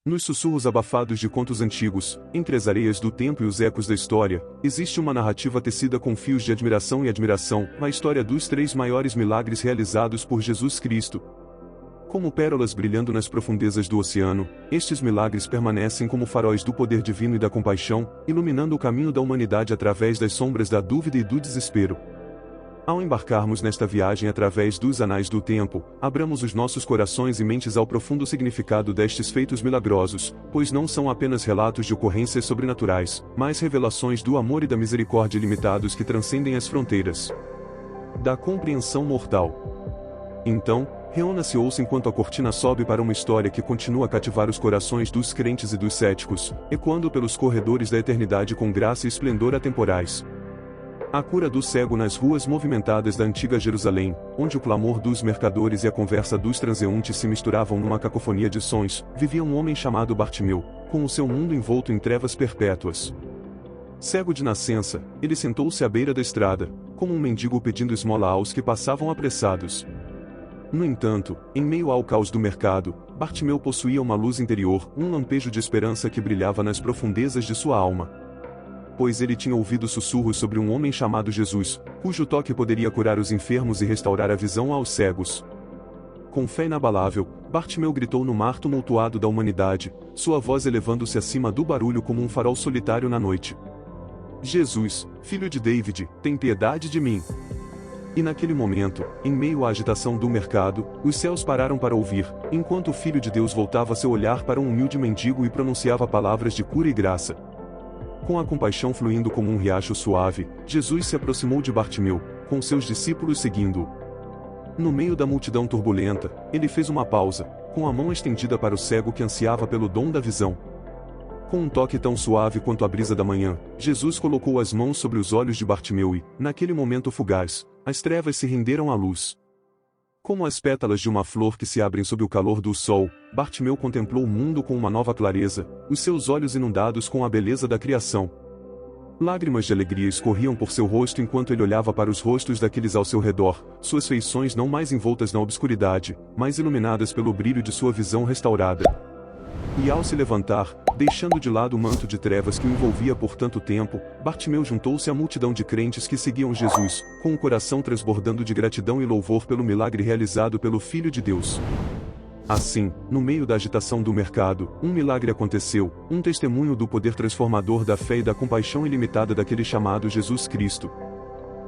Nos sussurros abafados de contos antigos, entre as areias do tempo e os ecos da história, existe uma narrativa tecida com fios de admiração e admiração, a história dos 3 maiores milagres realizados por Jesus Cristo. Como pérolas brilhando nas profundezas do oceano, estes milagres permanecem como faróis do poder divino e da compaixão, iluminando o caminho da humanidade através das sombras da dúvida e do desespero. Ao embarcarmos nesta viagem através dos anais do tempo, abramos os nossos corações e mentes ao profundo significado destes feitos milagrosos, pois não são apenas relatos de ocorrências sobrenaturais, mas revelações do amor e da misericórdia ilimitados que transcendem as fronteiras da compreensão mortal. Então, reúna-se e ouça enquanto a cortina sobe para uma história que continua a cativar os corações dos crentes e dos céticos, ecoando pelos corredores da eternidade com graça e esplendor atemporais. A cura do cego nas ruas movimentadas da antiga Jerusalém, onde o clamor dos mercadores e a conversa dos transeuntes se misturavam numa cacofonia de sons, vivia um homem chamado Bartimeu, com o seu mundo envolto em trevas perpétuas. Cego de nascença, ele sentou-se à beira da estrada, como um mendigo pedindo esmola aos que passavam apressados. No entanto, em meio ao caos do mercado, Bartimeu possuía uma luz interior, um lampejo de esperança que brilhava nas profundezas de sua alma. Pois ele tinha ouvido sussurros sobre um homem chamado Jesus, cujo toque poderia curar os enfermos e restaurar a visão aos cegos. Com fé inabalável, Bartimeu gritou no mar tumultuado da humanidade, sua voz elevando-se acima do barulho como um farol solitário na noite. Jesus, filho de David, tem piedade de mim. E naquele momento, em meio à agitação do mercado, os céus pararam para ouvir, enquanto o Filho de Deus voltava seu olhar para um humilde mendigo e pronunciava palavras de cura e graça. Com a compaixão fluindo como um riacho suave, Jesus se aproximou de Bartimeu, com seus discípulos seguindo-o. No meio da multidão turbulenta, ele fez uma pausa, com a mão estendida para o cego que ansiava pelo dom da visão. Com um toque tão suave quanto a brisa da manhã, Jesus colocou as mãos sobre os olhos de Bartimeu e, naquele momento fugaz, as trevas se renderam à luz. Como as pétalas de uma flor que se abrem sob o calor do sol, Bartimeu contemplou o mundo com uma nova clareza, os seus olhos inundados com a beleza da criação. Lágrimas de alegria escorriam por seu rosto enquanto ele olhava para os rostos daqueles ao seu redor, suas feições não mais envoltas na obscuridade, mas iluminadas pelo brilho de sua visão restaurada. E ao se levantar, deixando de lado o manto de trevas que o envolvia por tanto tempo, Bartimeu juntou-se à multidão de crentes que seguiam Jesus, com o coração transbordando de gratidão e louvor pelo milagre realizado pelo Filho de Deus. Assim, no meio da agitação do mercado, um milagre aconteceu, um testemunho do poder transformador da fé e da compaixão ilimitada daquele chamado Jesus Cristo.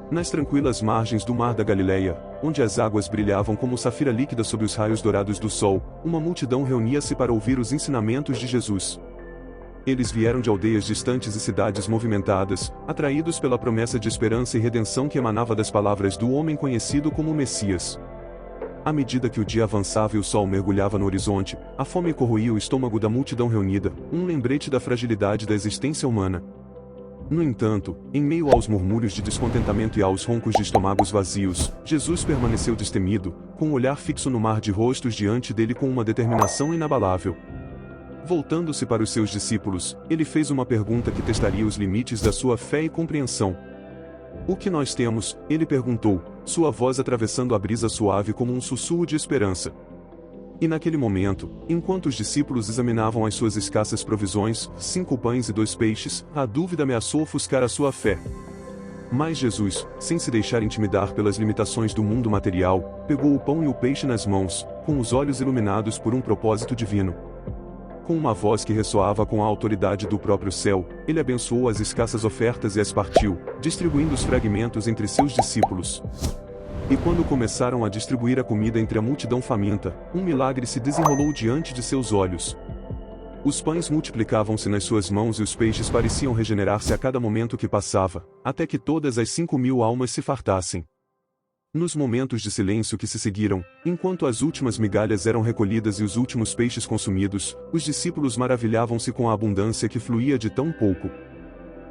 Nas tranquilas margens do mar da Galileia, onde as águas brilhavam como safira líquida sob os raios dourados do sol, uma multidão reunia-se para ouvir os ensinamentos de Jesus. Eles vieram de aldeias distantes e cidades movimentadas, atraídos pela promessa de esperança e redenção que emanava das palavras do homem conhecido como Messias. À medida que o dia avançava e o sol mergulhava no horizonte, a fome corroía o estômago da multidão reunida, um lembrete da fragilidade da existência humana. No entanto, em meio aos murmúrios de descontentamento e aos roncos de estômagos vazios, Jesus permaneceu destemido, com o olhar fixo no mar de rostos diante dele com uma determinação inabalável. Voltando-se para os seus discípulos, ele fez uma pergunta que testaria os limites da sua fé e compreensão. "O que nós temos?", ele perguntou, sua voz atravessando a brisa suave como um sussurro de esperança. E naquele momento, enquanto os discípulos examinavam as suas escassas provisões, 5 pães e 2 peixes, a dúvida ameaçou ofuscar a sua fé. Mas Jesus, sem se deixar intimidar pelas limitações do mundo material, pegou o pão e o peixe nas mãos, com os olhos iluminados por um propósito divino. Com uma voz que ressoava com a autoridade do próprio céu, ele abençoou as escassas ofertas e as partiu, distribuindo os fragmentos entre seus discípulos. E quando começaram a distribuir a comida entre a multidão faminta, um milagre se desenrolou diante de seus olhos. Os pães multiplicavam-se nas suas mãos e os peixes pareciam regenerar-se a cada momento que passava, até que todas as 5.000 almas se fartassem. Nos momentos de silêncio que se seguiram, enquanto as últimas migalhas eram recolhidas e os últimos peixes consumidos, os discípulos maravilhavam-se com a abundância que fluía de tão pouco.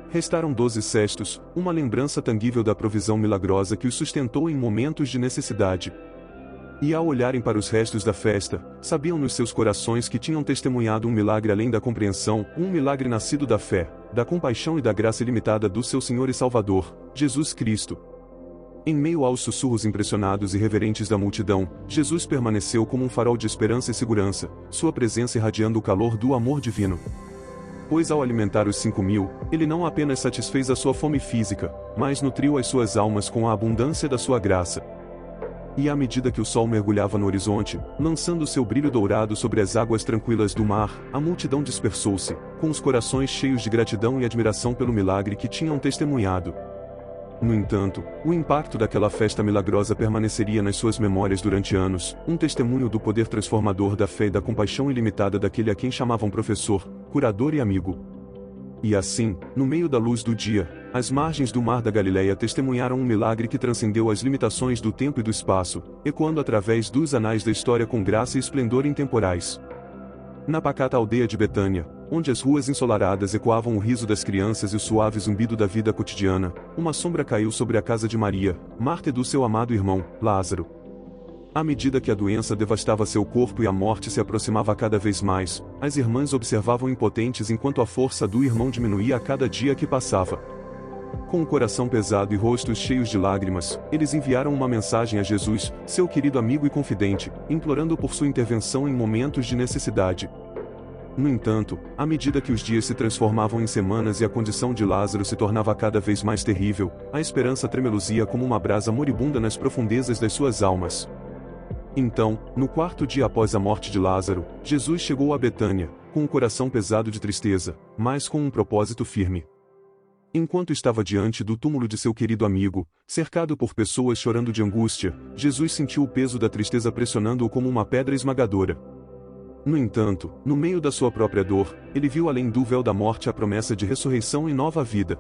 Restaram 12 cestos, uma lembrança tangível da provisão milagrosa que os sustentou em momentos de necessidade. E ao olharem para os restos da festa, sabiam nos seus corações que tinham testemunhado um milagre além da compreensão, um milagre nascido da fé, da compaixão e da graça ilimitada do seu Senhor e Salvador, Jesus Cristo. Em meio aos sussurros impressionados e reverentes da multidão, Jesus permaneceu como um farol de esperança e segurança, sua presença irradiando o calor do amor divino. Pois ao alimentar os 5.000, ele não apenas satisfez a sua fome física, mas nutriu as suas almas com a abundância da sua graça. E à medida que o sol mergulhava no horizonte, lançando seu brilho dourado sobre as águas tranquilas do mar, a multidão dispersou-se, com os corações cheios de gratidão e admiração pelo milagre que tinham testemunhado. No entanto, o impacto daquela festa milagrosa permaneceria nas suas memórias durante anos, um testemunho do poder transformador da fé e da compaixão ilimitada daquele a quem chamavam professor, curador e amigo. E assim, no meio da luz do dia, as margens do mar da Galileia testemunharam um milagre que transcendeu as limitações do tempo e do espaço, ecoando através dos anais da história com graça e esplendor intemporais. Na pacata aldeia de Betânia, onde as ruas ensolaradas ecoavam o riso das crianças e o suave zumbido da vida cotidiana, uma sombra caiu sobre a casa de Maria, Marta e do seu amado irmão, Lázaro. À medida que a doença devastava seu corpo e a morte se aproximava cada vez mais, as irmãs observavam impotentes enquanto a força do irmão diminuía a cada dia que passava. Com o coração pesado e rostos cheios de lágrimas, eles enviaram uma mensagem a Jesus, seu querido amigo e confidente, implorando por sua intervenção em momentos de necessidade. No entanto, à medida que os dias se transformavam em semanas e a condição de Lázaro se tornava cada vez mais terrível, a esperança tremeluzia como uma brasa moribunda nas profundezas das suas almas. Então, no quarto dia após a morte de Lázaro, Jesus chegou a Betânia, com o coração pesado de tristeza, mas com um propósito firme. Enquanto estava diante do túmulo de seu querido amigo, cercado por pessoas chorando de angústia, Jesus sentiu o peso da tristeza pressionando-o como uma pedra esmagadora. No entanto, no meio da sua própria dor, ele viu além do véu da morte a promessa de ressurreição e nova vida.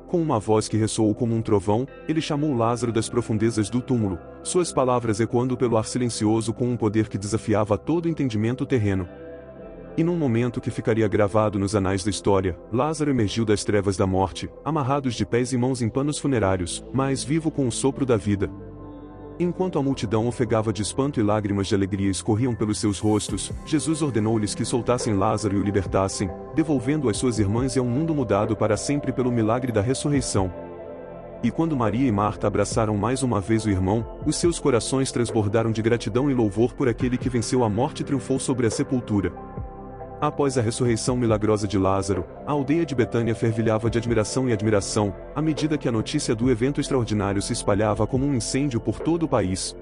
Com uma voz que ressoou como um trovão, ele chamou Lázaro das profundezas do túmulo, suas palavras ecoando pelo ar silencioso com um poder que desafiava todo entendimento terreno. E num momento que ficaria gravado nos anais da história, Lázaro emergiu das trevas da morte, amarrados de pés e mãos em panos funerários, mas vivo com o sopro da vida. Enquanto a multidão ofegava de espanto e lágrimas de alegria escorriam pelos seus rostos, Jesus ordenou-lhes que soltassem Lázaro e o libertassem, devolvendo às suas irmãs e a um mundo mudado para sempre pelo milagre da ressurreição. E quando Maria e Marta abraçaram mais uma vez o irmão, os seus corações transbordaram de gratidão e louvor por aquele que venceu a morte e triunfou sobre a sepultura. Após a ressurreição milagrosa de Lázaro, a aldeia de Betânia fervilhava de admiração e admiração, à medida que a notícia do evento extraordinário se espalhava como um incêndio por todo o país.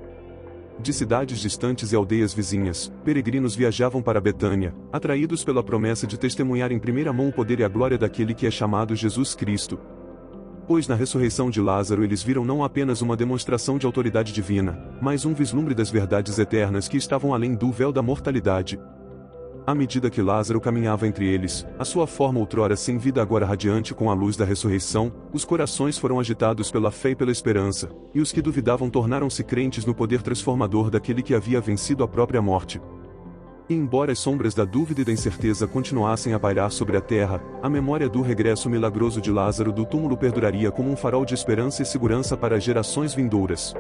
De cidades distantes e aldeias vizinhas, peregrinos viajavam para Betânia, atraídos pela promessa de testemunhar em primeira mão o poder e a glória daquele que é chamado Jesus Cristo. Pois na ressurreição de Lázaro eles viram não apenas uma demonstração de autoridade divina, mas um vislumbre das verdades eternas que estavam além do véu da mortalidade. À medida que Lázaro caminhava entre eles, a sua forma outrora sem vida agora radiante com a luz da ressurreição, os corações foram agitados pela fé e pela esperança, e os que duvidavam tornaram-se crentes no poder transformador daquele que havia vencido a própria morte. E embora as sombras da dúvida e da incerteza continuassem a pairar sobre a terra, a memória do regresso milagroso de Lázaro do túmulo perduraria como um farol de esperança e segurança para as gerações vindouras.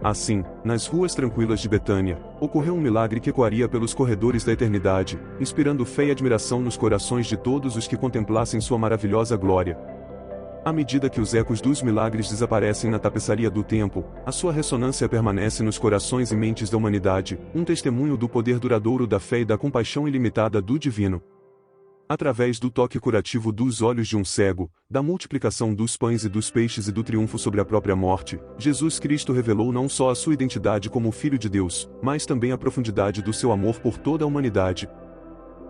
Assim, nas ruas tranquilas de Betânia, ocorreu um milagre que ecoaria pelos corredores da eternidade, inspirando fé e admiração nos corações de todos os que contemplassem sua maravilhosa glória. À medida que os ecos dos milagres desaparecem na tapeçaria do tempo, a sua ressonância permanece nos corações e mentes da humanidade, um testemunho do poder duradouro da fé e da compaixão ilimitada do divino. Através do toque curativo dos olhos de um cego, da multiplicação dos pães e dos peixes e do triunfo sobre a própria morte, Jesus Cristo revelou não só a sua identidade como Filho de Deus, mas também a profundidade do seu amor por toda a humanidade.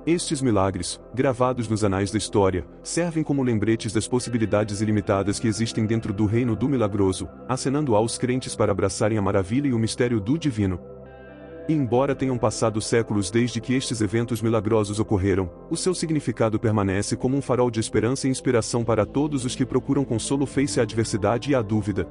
Estes milagres, gravados nos anais da história, servem como lembretes das possibilidades ilimitadas que existem dentro do reino do milagroso, acenando aos crentes para abraçarem a maravilha e o mistério do divino. E embora tenham passado séculos desde que estes eventos milagrosos ocorreram, o seu significado permanece como um farol de esperança e inspiração para todos os que procuram consolo face à adversidade e à dúvida.